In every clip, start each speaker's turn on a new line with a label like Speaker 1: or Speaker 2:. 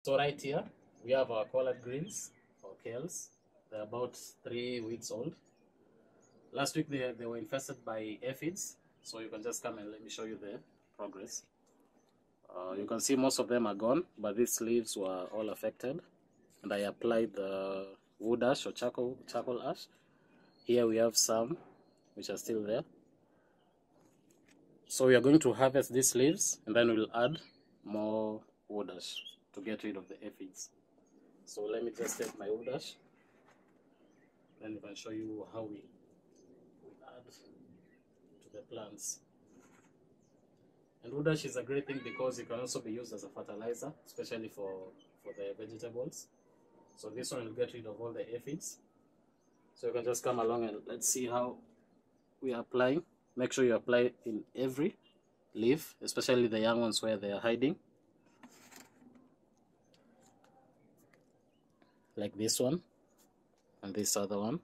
Speaker 1: So right here, we have our collard greens or kales. They're about 3 weeks old. Last week they were infested by aphids, so you can just come and let me show you the progress. You can see most of them are gone, but these leaves were all affected. And I applied the wood ash or charcoal ash. Here we have some which are still there. So we are going to harvest these leaves and then we'll add more wood ash to get rid of the aphids. So let me just take my wood ash, then we can show you how we add to the plants. And wood ash is a great thing because it can also be used as a fertilizer, especially for the vegetables. So this one will get rid of all the aphids. So you can just come along and let's see how we are applying. Make sure you apply in every leaf, especially the young ones where they are hiding. Like this one and this other one.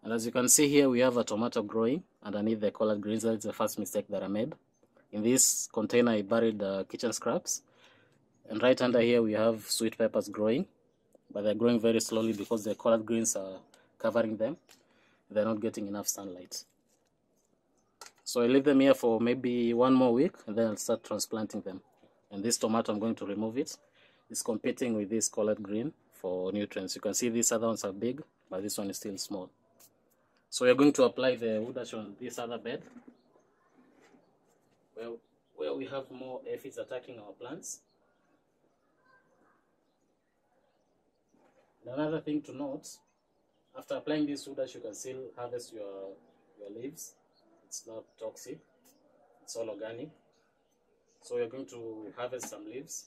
Speaker 1: And as you can see here, we have a tomato growing underneath the collard greens. That's the first mistake that I made. In this container, I buried kitchen scraps. And right under here, we have sweet peppers growing. But they're growing very slowly because the collard greens are covering them. They're not getting enough sunlight. So I leave them here for maybe 1 more week, and then I'll start transplanting them. And this tomato, I'm going to remove it. It's competing with this collard green for nutrients. You can see these other ones are big, but this one is still small. So we're going to apply the wood ash on this other bed, where we have more aphids attacking our plants. And another thing to note, after applying this wood ash, you can still harvest your leaves. It's not toxic, it's all organic. So we're going to harvest some leaves,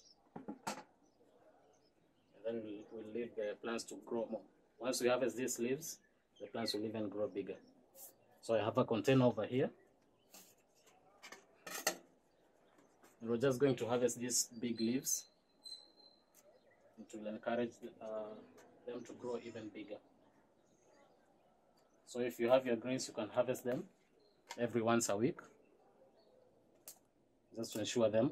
Speaker 1: and then we'll leave the plants to grow more. Once we harvest these leaves, the plants will even grow bigger. So I have a container over here, and we're just going to harvest these big leaves. It will encourage them to grow even bigger. So if you have your greens, you can harvest them every once a week, just to ensure them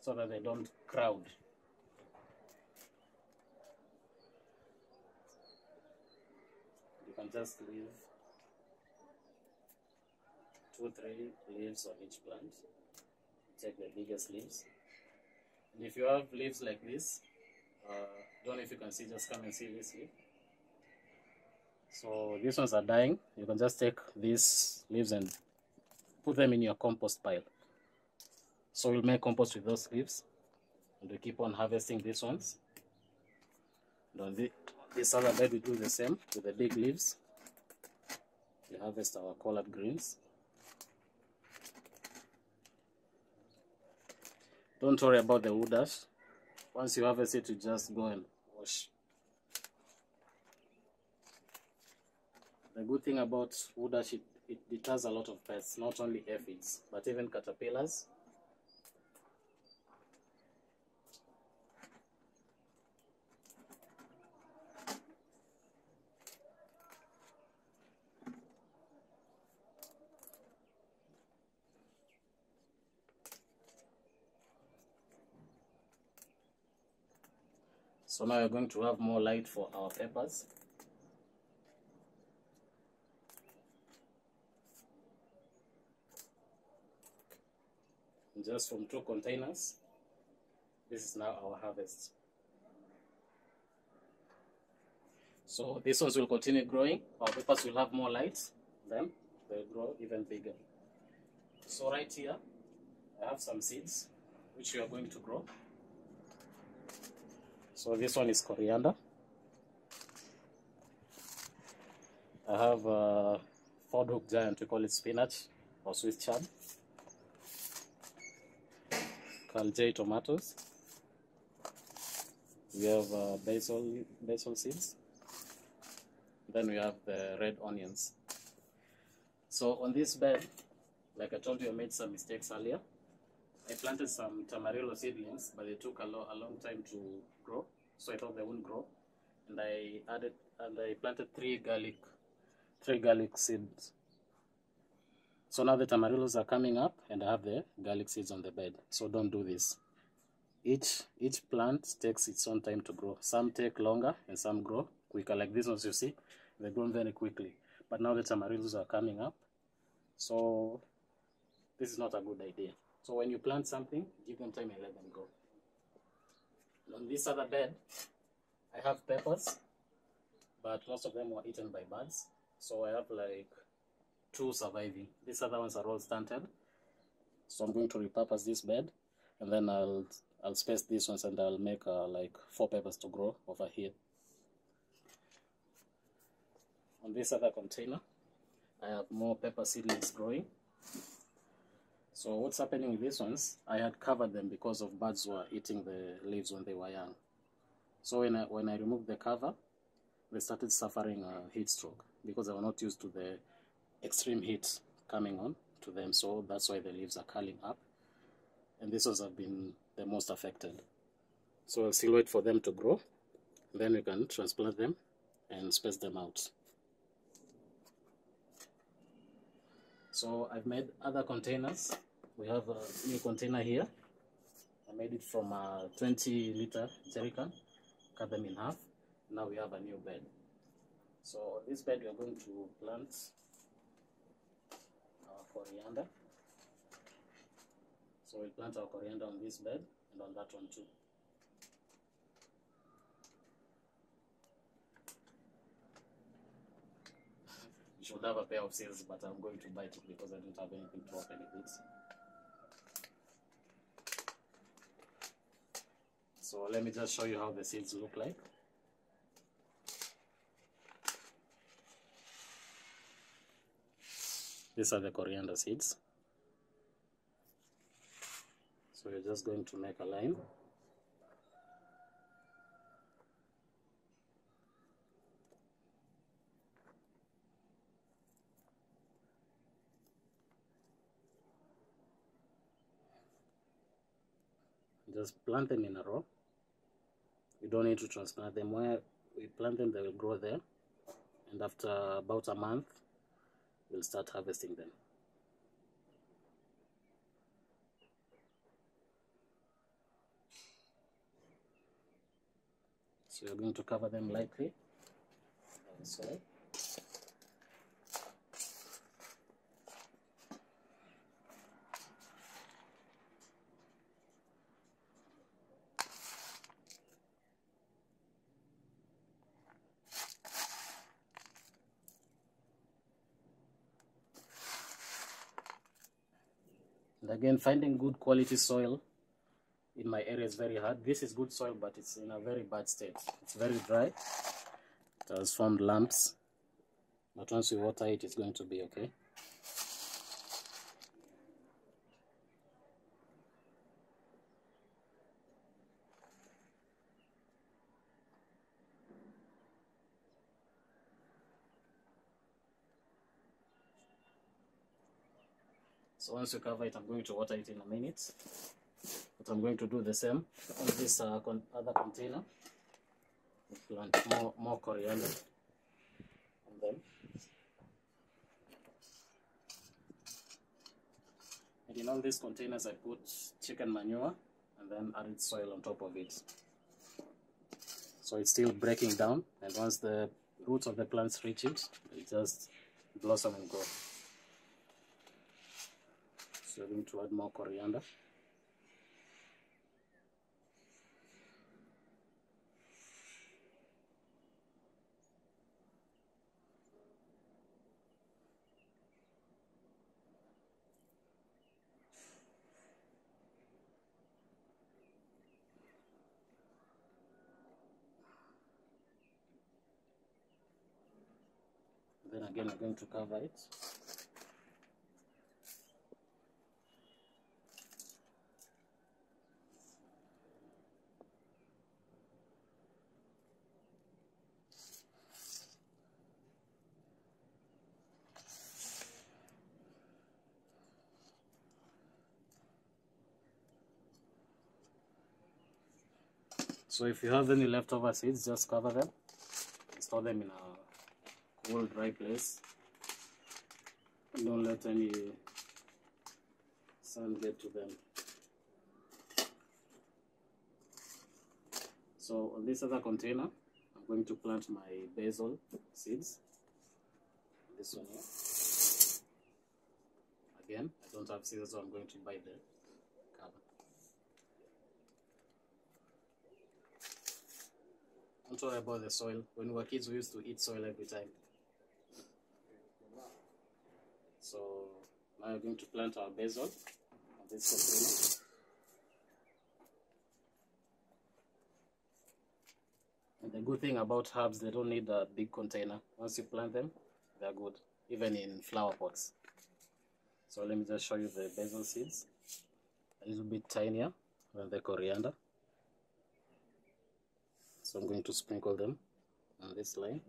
Speaker 1: so that they don't crowd. You can just leave 2-3 leaves on each plant. Take the biggest leaves. And if you have leaves like this, don't know if you can see, just come and see this leaf. So these ones are dying. You can just take these leaves and put them in your compost pile. So we'll make compost with those leaves, and we keep on harvesting these ones. And on this other bed we do the same with the big leaves. We harvest our collard greens. Don't worry about the wood ash. Once you harvest it, you just go and wash. The good thing about wood ash, it deters a lot of pests, not only aphids, but even caterpillars. So now we're going to have more light for our peppers. Just from 2 containers, this is now our harvest. So these ones will continue growing. Our peppers will have more light, then they'll grow even bigger. So right here, I have some seeds which we are going to grow. So this one is coriander. I have Ford Hook Giant, we call it spinach or Swiss chard. Carl J tomatoes. We have basil seeds. Then we have the red onions. So on this bed, like I told you, I made some mistakes earlier. I planted some tamarillo seedlings, but they took a long time to grow, so I thought they wouldn't grow. And I planted 3 garlic seeds. So now the tamarillos are coming up and I have the garlic seeds on the bed. So don't do this. Each plant takes its own time to grow. Some take longer and some grow quicker. Like this ones you see, they grow very quickly. But now the tamarillos are coming up. So this is not a good idea. So when you plant something, give them time and let them grow. On this other bed, I have peppers, but most of them were eaten by birds. So I have like 2 surviving. These other ones are all stunted. So I'm going to repurpose this bed, and then I'll space these ones, and I'll make like 4 peppers to grow over here. On this other container, I have more pepper seedlings growing. So what's happening with these ones, I had covered them because of birds were eating the leaves when they were young. So when I removed the cover, they started suffering a heat stroke because they were not used to the extreme heat coming on to them. So that's why the leaves are curling up. And these ones have been the most affected. So I'll still wait for them to grow. Then we can transplant them and space them out. So I've made other containers. We have a new container here. I made it from a 20-liter jerrycan, cut them in half. Now we have a new bed. So on this bed we are going to plant our coriander. So we'll plant our coriander on this bed and on that one too. You should have a pair of scissors, but I'm going to bite it because I don't have anything to open it with. So let me just show you how the seeds look like. These are the coriander seeds. So you're just going to make a line. Just plant them in a row. You don't need to transplant them. Where we plant them, they will grow there. And after about a month, we'll start harvesting them. So you're going to cover them lightly. Soil. And again, finding good quality soil in my area is very hard. This is good soil, but it's in a very bad state. It's very dry. It has formed lumps. But once we water it, it's going to be okay. So once you cover it, I'm going to water it in a minute. But I'm going to do the same on this other container. Plant more coriander on them. And in all these containers, I put chicken manure and then added soil on top of it. So it's still breaking down, and once the roots of the plants reach it, it just blossom and grow. So I'm going to add more coriander. Then again, I'm going to cover it. So if you have any leftover seeds, just cover them and store them in a cool, dry place. Don't let any sun get to them. So on this other container, I'm going to plant my basil seeds. This one here. Again, I don't have seeds, so I'm going to buy the cover. Don't worry about the soil. When we were kids, we used to eat soil every time. So now we're going to plant our basil on this container. And the good thing about herbs, they don't need a big container. Once you plant them, they're good, even in flower pots. So let me just show you the basil seeds. A little bit tinier than the coriander. So I'm going to sprinkle them on this line.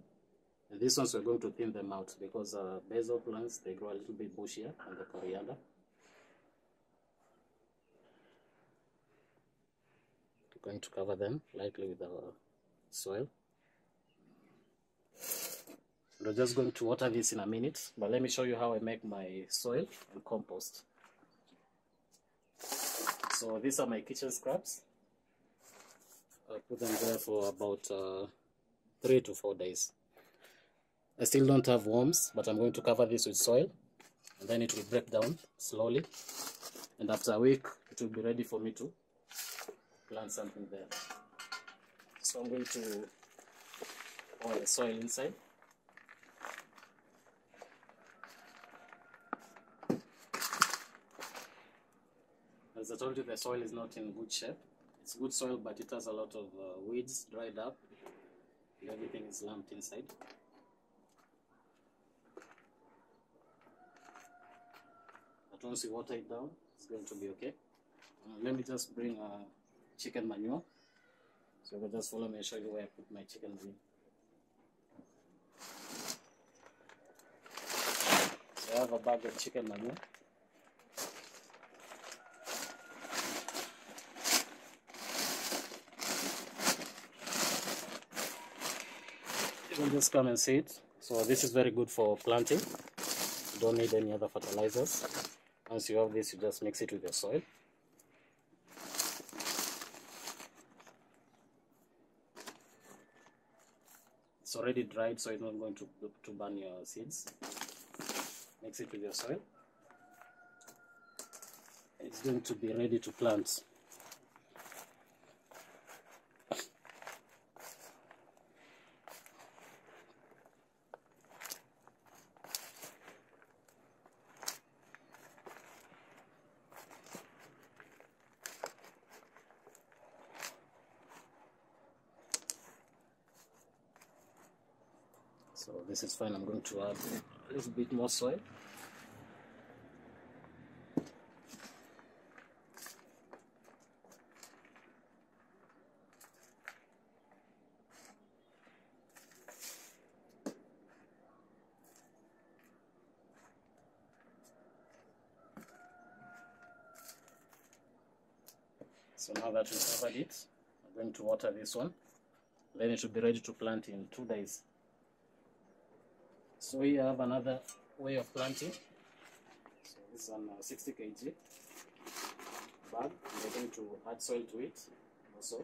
Speaker 1: And these ones we're going to thin them out because basil plants, they grow a little bit bushier than the coriander. We're going to cover them lightly with our soil. We're just going to water this in a minute, but let me show you how I make my soil and compost. So these are my kitchen scraps. I put them there for about 3 to 4 days. I still don't have worms, but I'm going to cover this with soil, and then it will break down slowly. And after a week, it will be ready for me to plant something there. So I'm going to pour the soil inside. As I told you, the soil is not in good shape. It's good soil, but it has a lot of weeds dried up, and everything is lumped inside. But once you water it down, it's going to be okay. Let me just bring chicken manure. So you can just follow me and show you where I put my chicken manure. So I have a bag of chicken manure. You can just come and see it. So this is very good for planting. You don't need any other fertilizers. Once you have this, you just mix it with your soil. It's already dried, so it's not going to burn your seeds. Mix it with your soil. It's going to be ready to plant. So this is fine. I'm going to add a little bit more soil. So now that we've covered it, I'm going to water this one. Then it should be ready to plant in 2 days. So we have another way of planting. So this is a 60 kg bag. We're going to add soil to it, also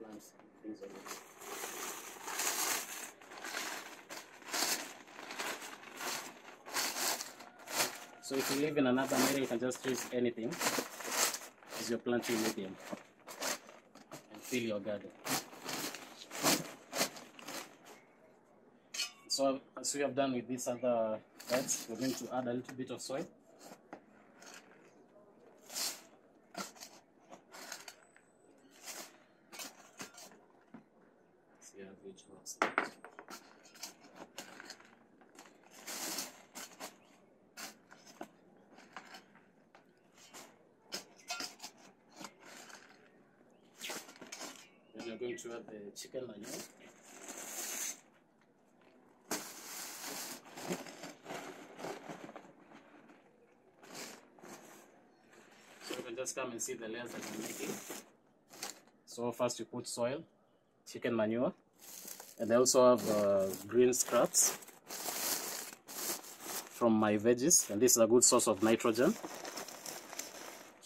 Speaker 1: plant things on it. So if you live in an urban area, you can just use anything as your planting medium and fill your garden. So as we have done with these other beds, we're going to add a little bit of soil. See how it works. Then you're going to add the chicken manure. Just come and see the layers that I'm making. So first you put soil, chicken manure, and I also have green scraps from my veggies, and this is a good source of nitrogen.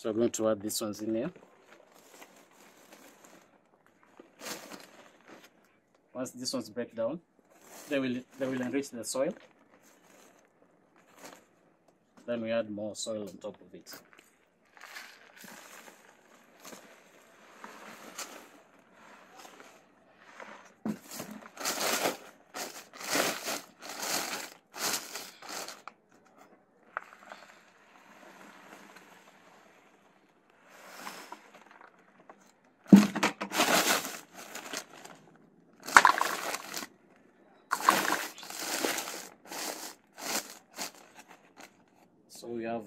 Speaker 1: So I'm going to add these ones in here. Once these ones break down, they will enrich the soil. Then we add more soil on top of it. So we have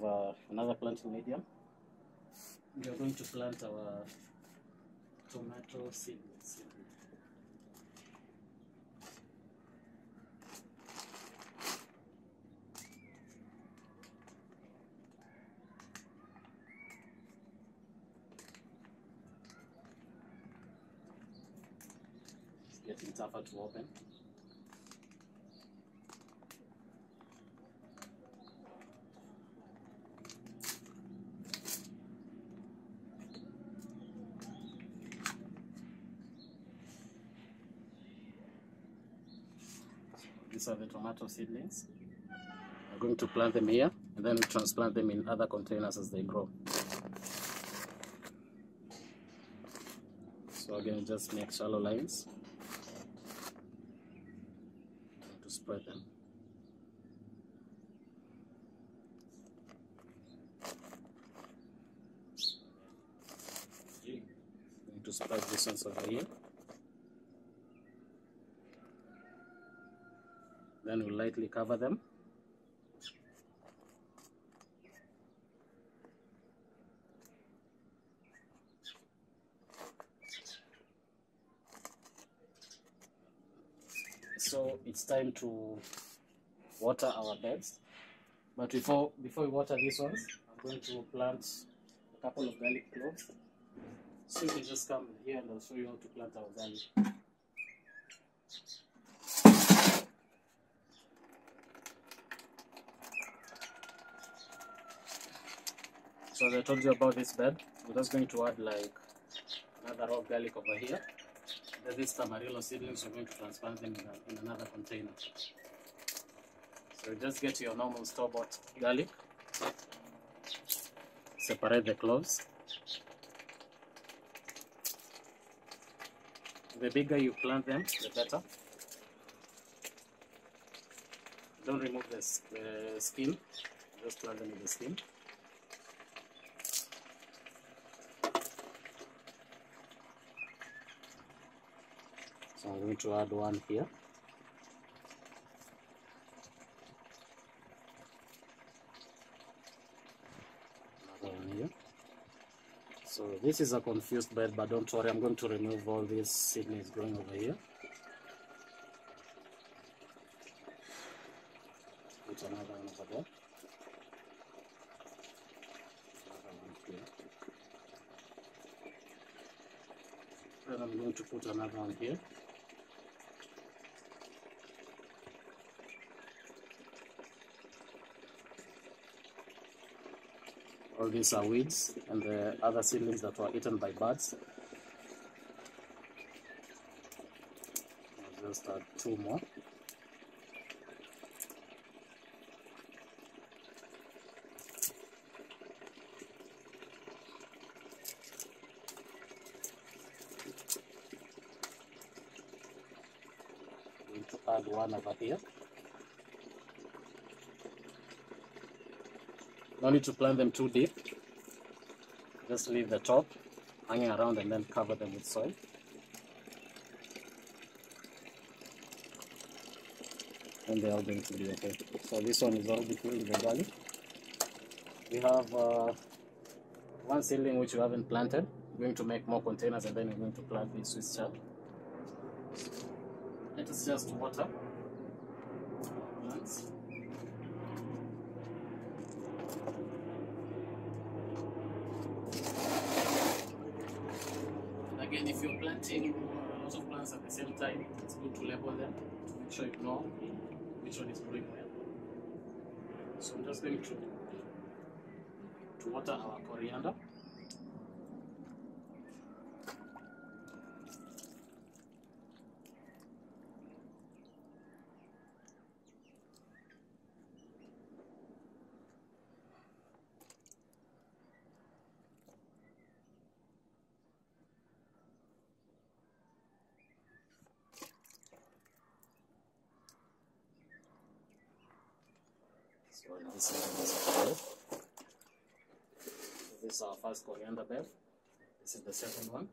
Speaker 1: another planting medium. We are going to plant our tomato seedlings. It's getting tougher to open. These are the tomato seedlings. I'm going to plant them here and then we transplant them in other containers as they grow. So again, just make shallow lines to spread them. I'm going to spread this ones over here. Then we'll lightly cover them. So it's time to water our beds. But before we water these ones, I'm going to plant a couple of garlic cloves. So you can just come here and I'll show you how to plant our garlic. So as I told you about this bed, we're just going to add like another row of garlic over here. Then these Tamarillo seedlings, we're going to transplant them in another container. So you just get your normal store-bought garlic, separate the cloves. The bigger you plant them, the better. Don't remove the skin, just plant them with the skin. So I'm going to add one here. Another one here. So this is a confused bed, but don't worry, I'm going to remove all these seedlings growing over here. Put another one over there. Another one here. Then I'm going to put another one here. All these are weeds and the other seedlings that were eaten by birds. I'll just add two more. I'm going to add one over here. No need to plant them too deep. Just leave the top hanging around and then cover them with soil. And they are going to be okay. So this one is already filled with the garlic. We have one seedling which we haven't planted. We're going to make more containers and then we're going to plant this Swiss chard. Let us just water plants. Again, if you're planting a lot of plants at the same time, it's good to label them to make sure you know which one is growing well. So I'm just going to water our coriander. So in this bed. This is our first coriander bed. This is the second one.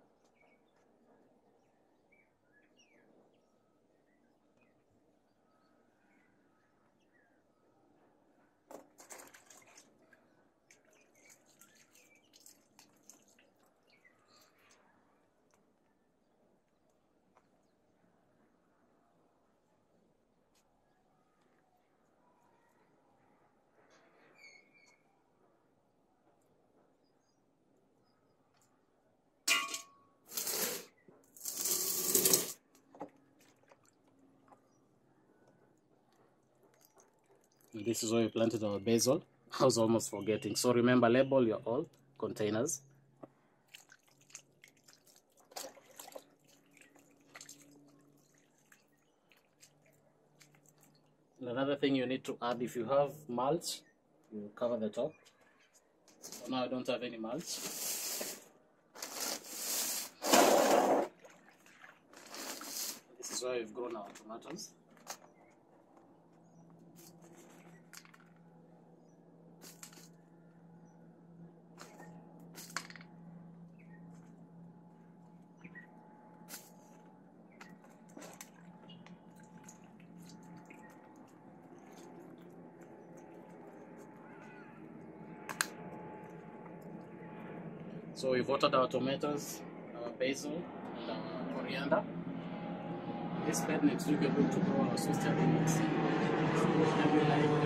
Speaker 1: And this is where we planted our basil. I was almost forgetting. So remember, label your all containers. And another thing you need to add, if you have mulch, you cover the top. So now I don't have any mulch. This is where we've grown our tomatoes. So we've watered our tomatoes, our basil, and our coriander. This bed next week we're going to grow our sweet chili mix. So